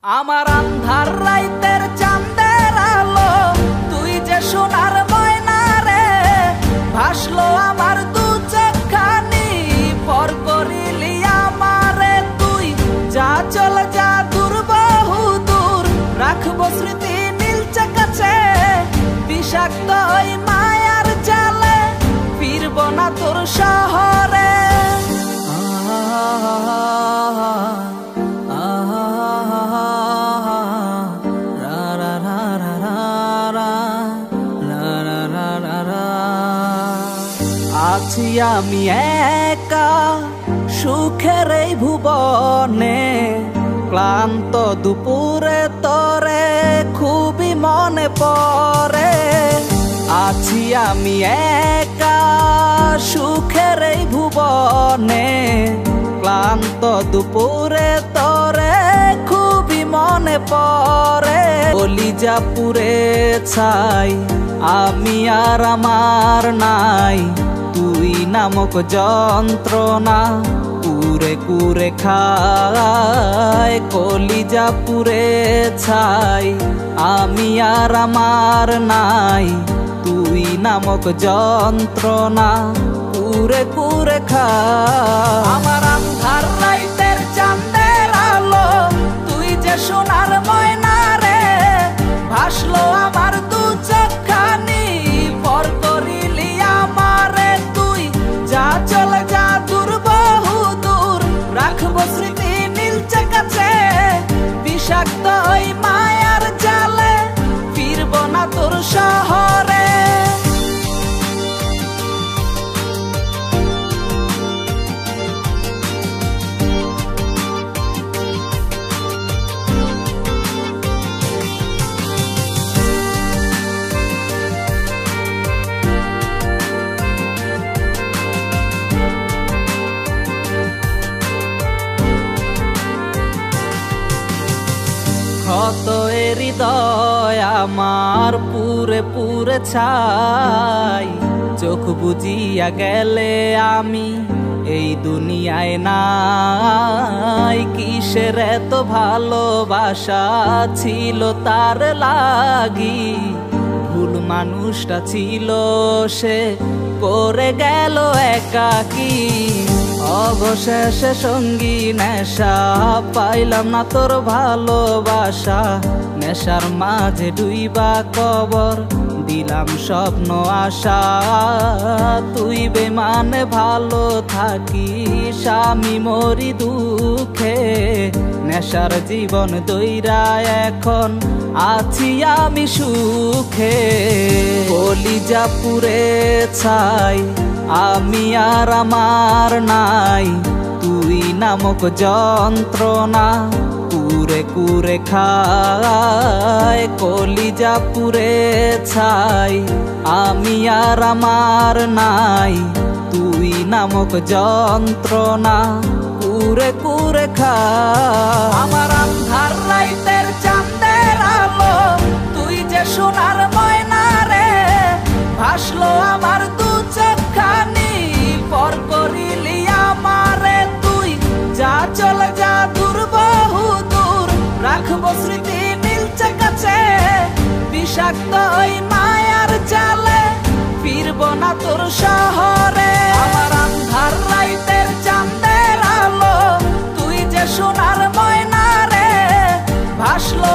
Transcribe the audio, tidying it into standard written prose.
আমার আন্ধার রাইতের চাঁদের আলো, তুই যে সোনার ময়না রে। ভাসলো আমার দু চোখখানি, পর করিলি আমারে তুই। যা চল যা দূর বহু দূর, রাখবো স্মৃতি নীলচে কাছে। বিষাক্ত ওই মায়ার জালে, ফিরব না তোর শহরে। আছি আমি একা সুখের এই ভুবনে, ক্লান্ত দুপুরে তোরে খুবই মনে পড়ে। আছি আমি একা সুখের এই ভুবনে, ক্লান্ত দুপুরে তোরে খুবই মনে পড়ে। কলিজা পুড়ে ছাই আমি আর আমার নাই, তুই নামক যন্ত্রণা কুরে কুরে খায়। কলিজা পুড়ে ছাই আমি আর আমার নাই, তুই নামক যন্ত্রণা কুরে কুরে খায়। আমার আন্ধার রাইতের চাঁদের আলো, তুই যে সোনার ময়না রে। ভাসলো আমার দু চোখখানি, পর করিলি আমারে তুই। যা চলে যা দূর বহু দূর, রাখবো স্মৃতি নীলচে কাছে। বিষাক্ত ওই মায়ার জালে, ফিরব না তোর শহরে। ক্ষত হৃদয় আমার পুরে পুরে ছাই। চোখ বুজিয়া গেলে আমি এই দুনিয়ায় নাই। কিসের এত ভালোবাসা ছিল তার লাগি, ভুল মানুষটা ছিল সে, করে গেল একাকী। অবশেষে সঙ্গী নেশা, পাইলাম না তোর ভালোবাসা। নেশার মাঝে ডুইবা কবর দিলাম স্বপ্ন আশা। তুই বেমানে ভালো থাকিস, আমি মরি দুঃখে। নেশার জীবন দইরা এখন আছি আমি সুখে। কলিজা পুড়ে ছাই আমি আর আমার নাই, তুই নামক যন্ত্রণা কুরে কুরে খায়। কলিজা পুড়ে ছাই আমি আর আমার নাই, তুই নামক যন্ত্রণা কুরে কুরে খায়। আমার আন্ধার রাইতের চাঁদের আলো, তুই যে সোনার ময়না রে। ভাসলো আমার দু চোখখানি, পর করিলি আমারে তুই। যা চলে যা দূর বহু দূর, রাখবো স্মৃতি নীলচে কাছে। বিষাক্ত ওই মায়ার জালে, ফিরব না তোর শহরে। আমার আন্ধার রাইতের চাঁদের আলো, তুই যে সোনার ময়না রে। ভাসলো